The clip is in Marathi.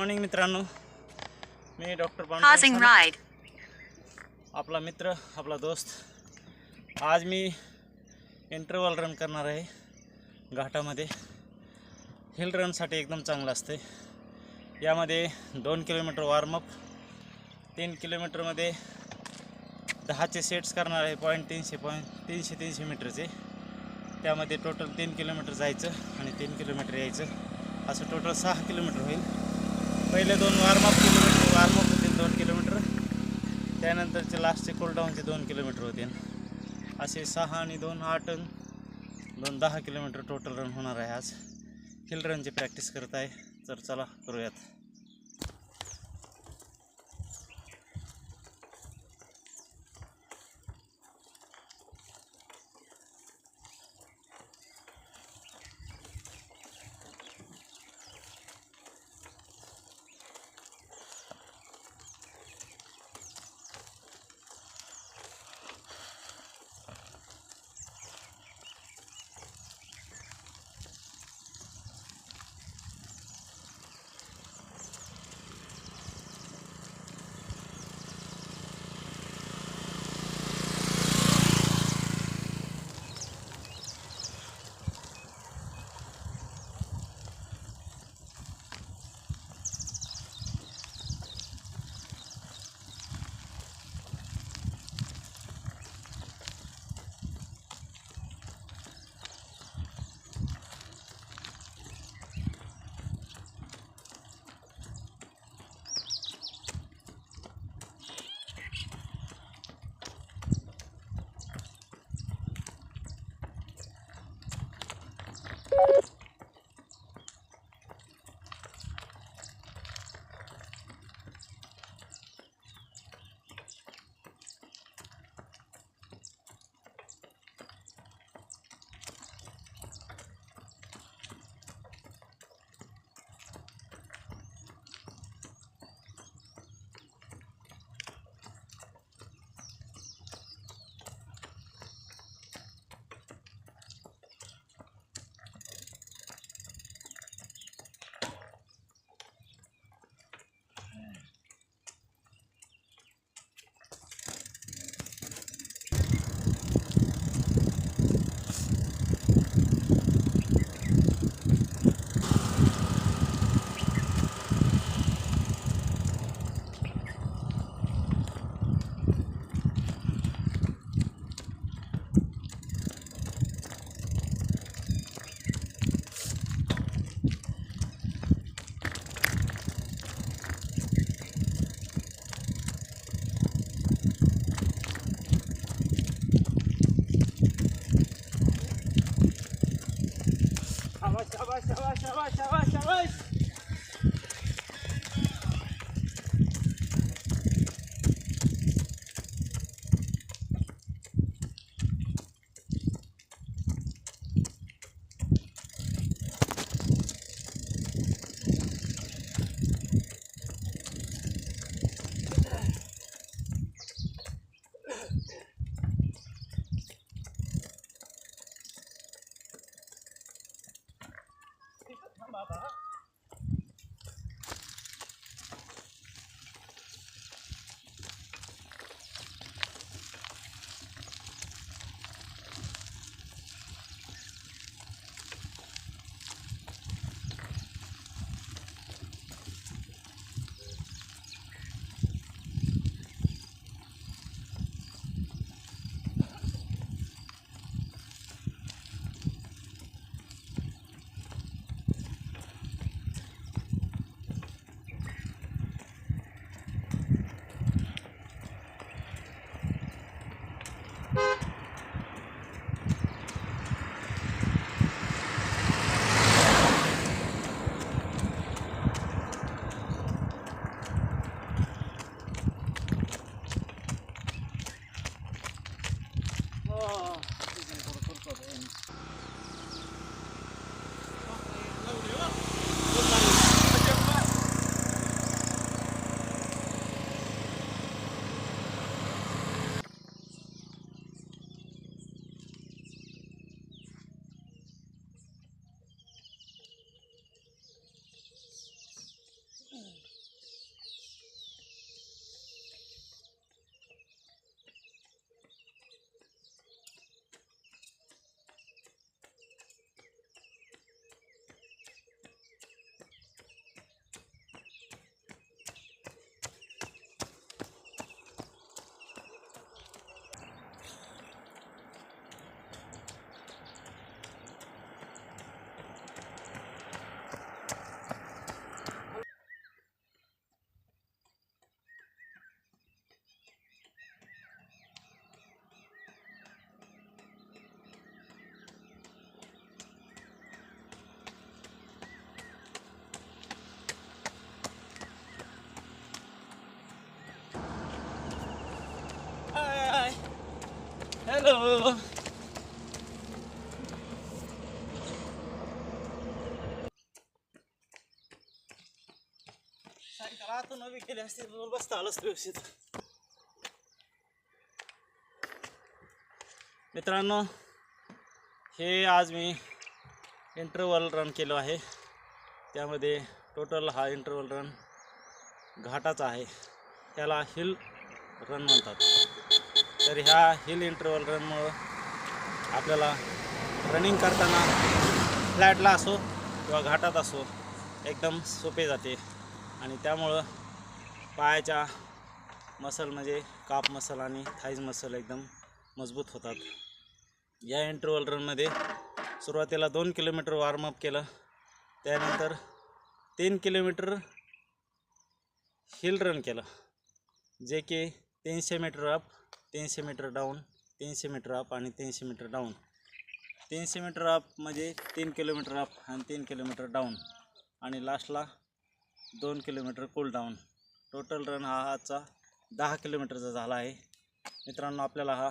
मॉर्निंग मित्रांनो, मी डॉक्टर Pausing ride. आपला मित्र, आपला दोस्त. आज मी इंटरवल रन करणार आहे घाटामध्ये. हिल रनसाठी एकदम चांगलं असते. यामध्ये 2 किलोमीटर वॉर्मअप, 3 किलोमीटरमध्ये 10चे सेट्स करणार आहे. 300 मीटरचे. त्यामध्ये टोटल 3 किलोमीटर जायचं आणि 3 किलोमीटर यायचं, असं टोटल 6 किलोमीटर होईल. पहिले 2 वार्मअप होतील 2 किलोमीटर, त्यानंतरचे लास्टचे कूलडाऊनचे 2 किलोमीटर होतील. असे 6 आणि 2 8 आणि 2 10 किलोमीटर टोटल रन होणार आहे. आज हिल रनची प्रॅक्टिस करत आहे, तर चला करूयात. शाबाश. हॅलो. सायकल आतून उभी केली असते बसता आलंच व्यवस्थित. मित्रांनो, हे आज मी इंटरवल रन केलो आहे. त्यामध्ये टोटल हा इंटरवल रन घाटाचा आहे. त्याला हिल रन म्हणतात. तर ह्या हिल इंटरवल रनमुळं आपल्याला रनिंग करताना फ्लॅटला असो किंवा घाटात असो एकदम सोपे जाते. आणि त्यामुळं पायाच्या मसल म्हणजे काप मसल आणि थाईज मसल एकदम मजबूत होतात. या इंटरवल रनमध्ये सुरुवातीला 2 किलोमीटर वॉर्मअप केलं. त्यानंतर 3 किलोमीटर हिल रन केलं, जे की 300 metre up, 300 metre down, 300 metre up आणि 300 मीटर डाऊन. 300 मीटर अप म्हणजे 3 किलोमीटर अप आणि 3 किलोमीटर डाऊन आणि लास्टला 2 kilometre cool down. Total run हा आजचा 10 किलोमीटरचा झाला आहे. मित्रांनो, आपल्याला हा